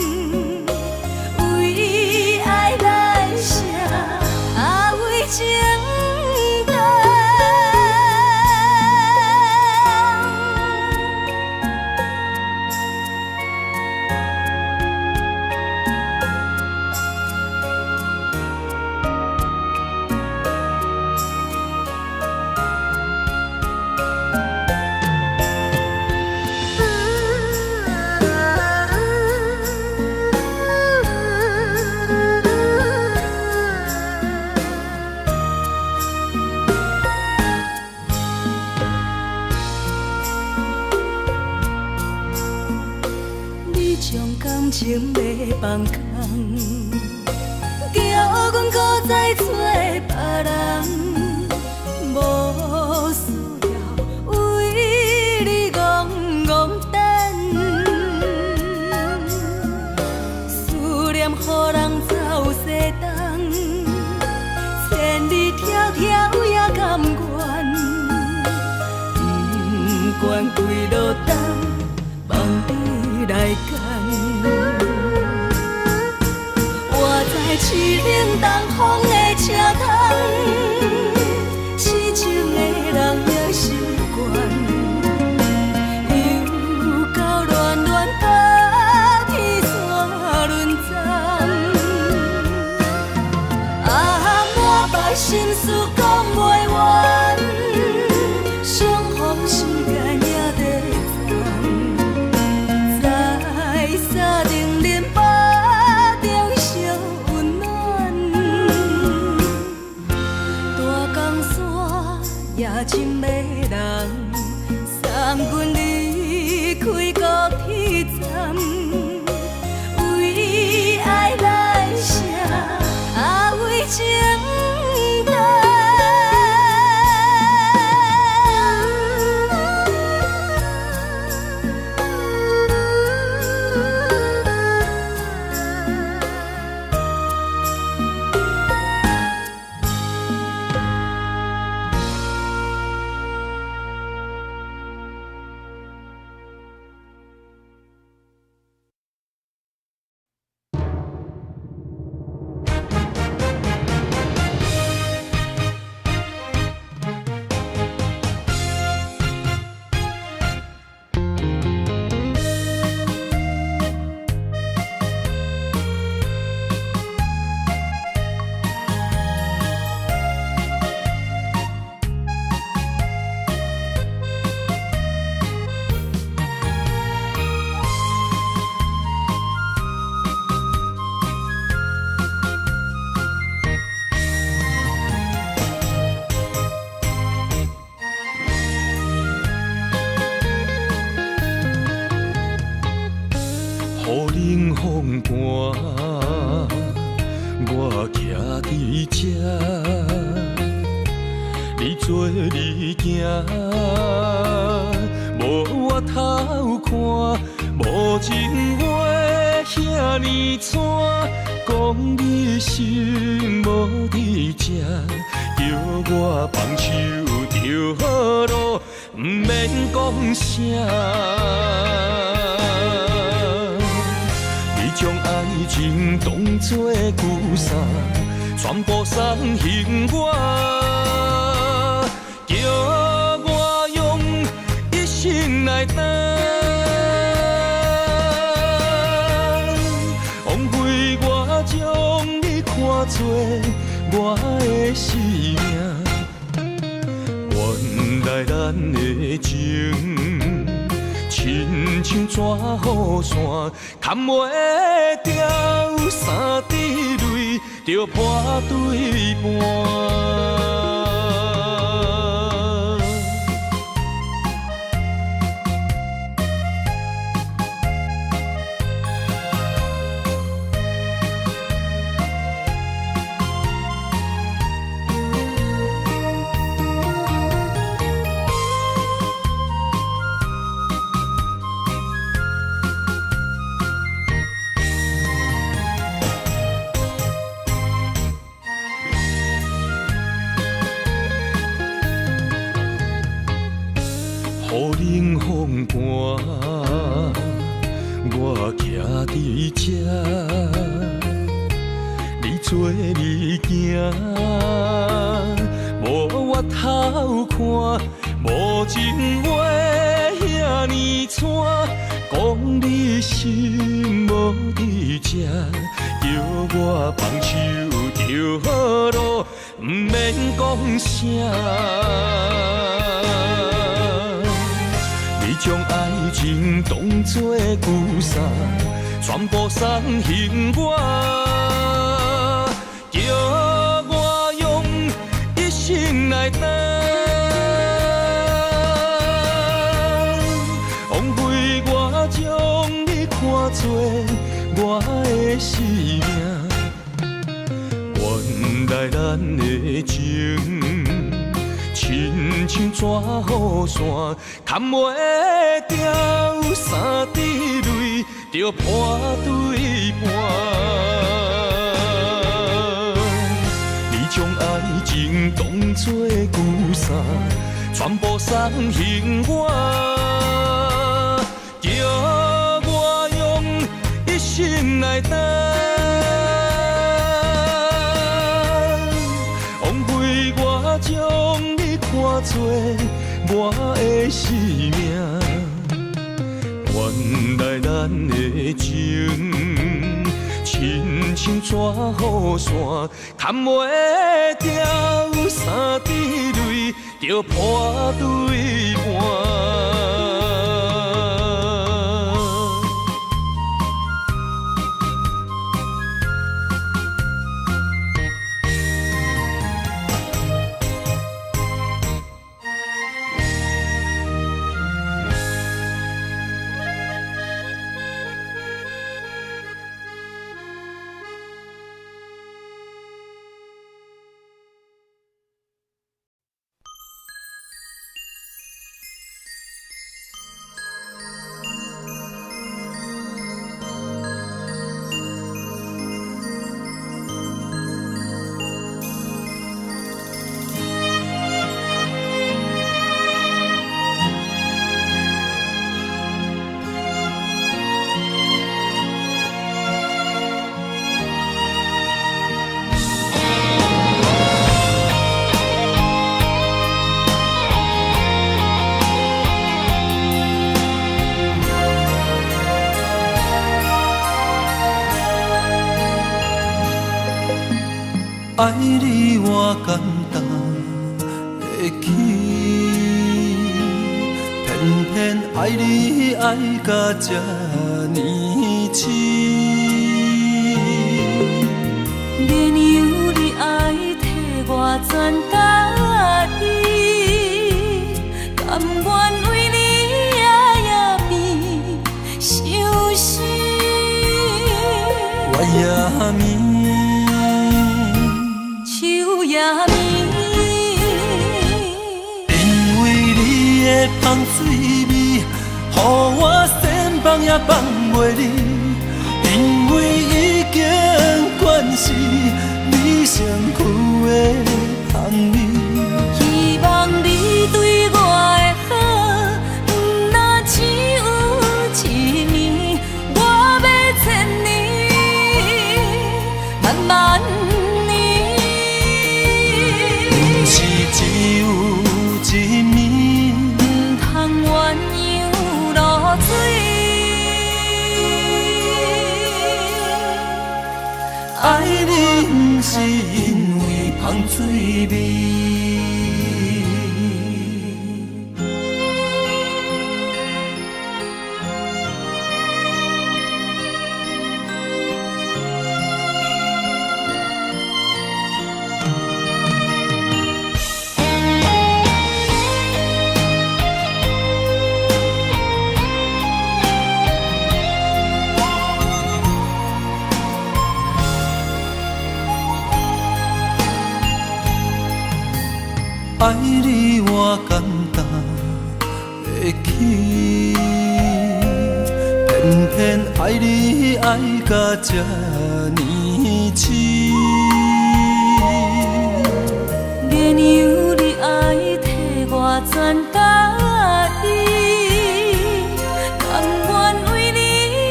S2: 为爱来相。将感情要放空，叫阮搁再找别人，无需要为你戆戆等，思念予人走西东，千里迢迢也甘愿，不管几路灯，望你来干。我在凄冷东风的车窗，痴情的人也习惯，又到恋恋把天线轮转。啊，满腹心事讲袂完，相逢时间也在站，在沙定林巴中烧温暖。大江山夜深的人，送阮离开高铁站，为爱来写，为情等。
S4: 雨冷风寒，我徛伫这，你做你行，无我头看，无情话遐尼惨，讲你心无伫这，叫我放手就好咯，毋免讲啥。将爱情当作旧衫，全部送还我，叫我用一生来等，枉费我将你看作我的生命，原来咱的情。亲像纸雨伞，砍袂掉三滴泪，就破对半。雨冷风寒，我徛伫这，你做你行，无我头看，无情话遐尼惨，讲你心无伫这，叫我放手就好咯，毋免讲啥。你将爱情当作旧衫，全部送还我，叫我用一生来等，枉费我将你看作我的生命。原来咱的情，亲像纸雨伞，牵袂掉三滴泪，就破对半。你将爱情当作旧衫，全部送还我，叫我用一生来等。枉费我将你看作我的生命。原来咱的情，亲像纸雨伞，牵袂掉三滴泪，就破对半。
S1: 爱你我简单会起，偏偏爱你爱到这呢深。
S2: 免由你爱替我全家己，甘愿为你夜夜眠伤心。
S1: 我也眠。因为你的香水味，予我先放也放袂离。因为已经惯是你身躯的香味。
S2: 希望你对我的好，不那只有一年，我要千年，慢慢。
S1: 只有一暝，
S2: 唔通鸳鸯落水。
S1: 爱你不是因为香水味。爱你我简单会起，偏偏爱你爱到这呢深。
S2: 免由你爱替我全家己，甘愿为你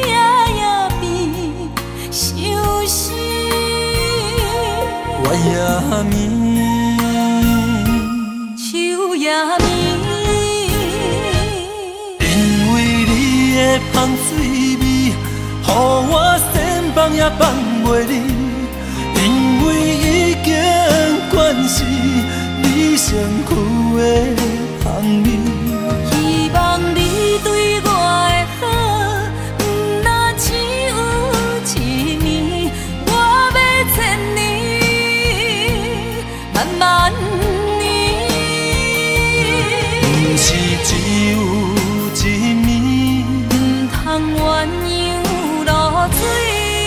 S2: 夜夜眠伤心。
S1: 我也眠。因为你的香水味，予我先放也放袂离。因为已经惯是你身躯的香味。
S2: 希望你对我的好，不那只有一年，我要千年，慢慢。
S1: 是只有一暝，
S2: 唔通鸳鸯落水。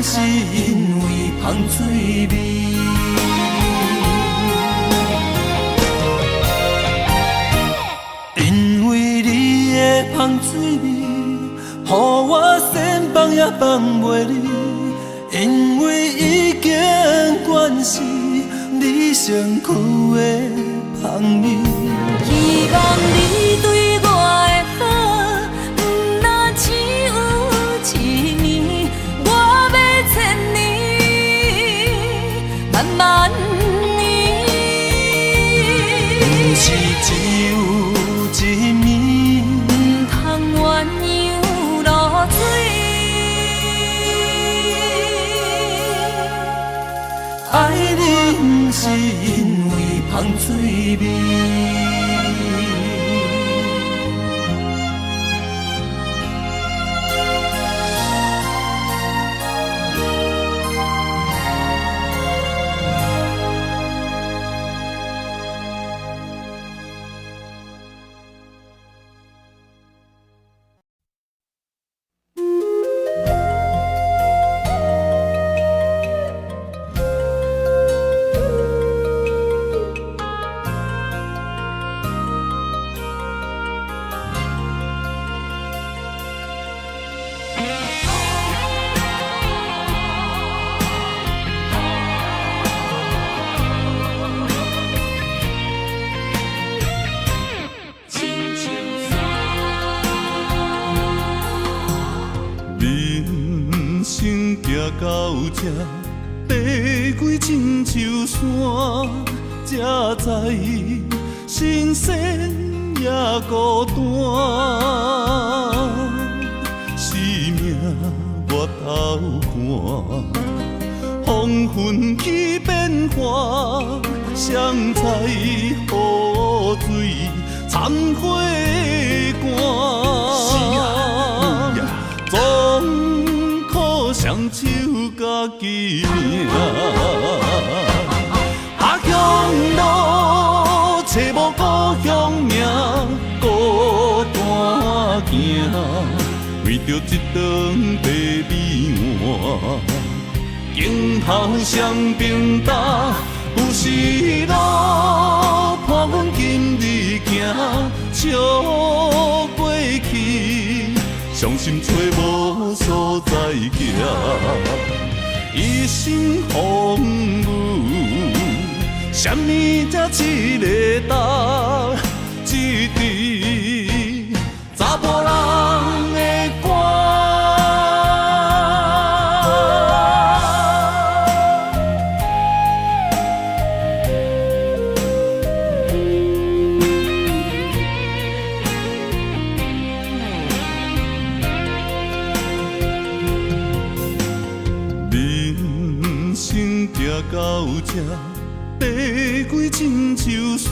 S5: 是因为芳水味。因为你的芳水味，予我先放也放袂离。因为已经惯是你身躯的香味。
S3: 希望你对我的好，不那只有一年，我要千年，万万年。
S5: 不是只有一面，
S3: 不通鸳鸯落水。
S5: 爱你不是因为芳水味。
S4: 到这，爬过亲像山，才知新鲜也孤单。生命越头寒，风云起变化，谁知雨水掺火寒。总靠双手家己命，下乡路找无故乡名，孤单行，为着一顿白米碗。今后双平搭，有时路伴阮今日行，笑过去，伤心找无所在行。一生风雨，什么才一个答？一滴查甫人的歌。人生行到这，爬过亲像山，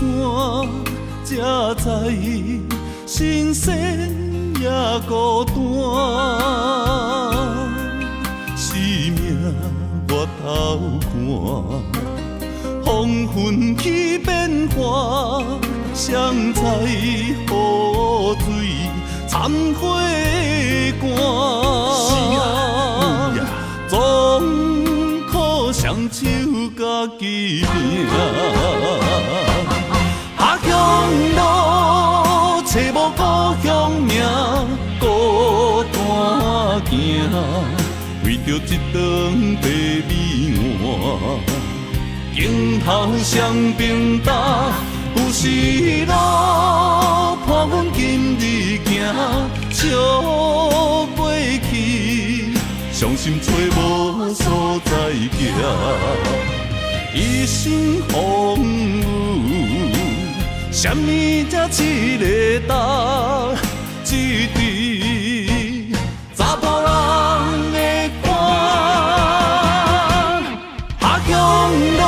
S4: 才知新鲜也孤单。生命越头寒，风云起变化，谁知雨水掺火寒。总靠双手家己命，下乡路找无故乡名，孤单行，为着一顿白米碗。今后双平搭，有时路伴阮今日行，笑过去，伤心找无所在行。一生风雨，什么才一个答？一滴查甫人的歌。下乡路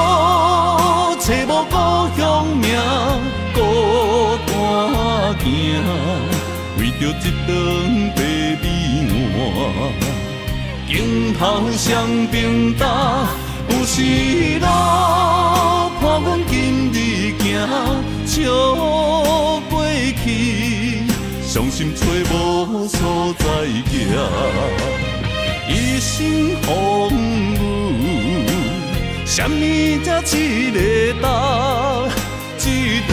S4: 找无故乡名，孤单行，为着一顿白米碗。今后双平搭，有时路伴阮今日行，笑过去，伤心找无所在行。一生风雨，什么才一个答？一场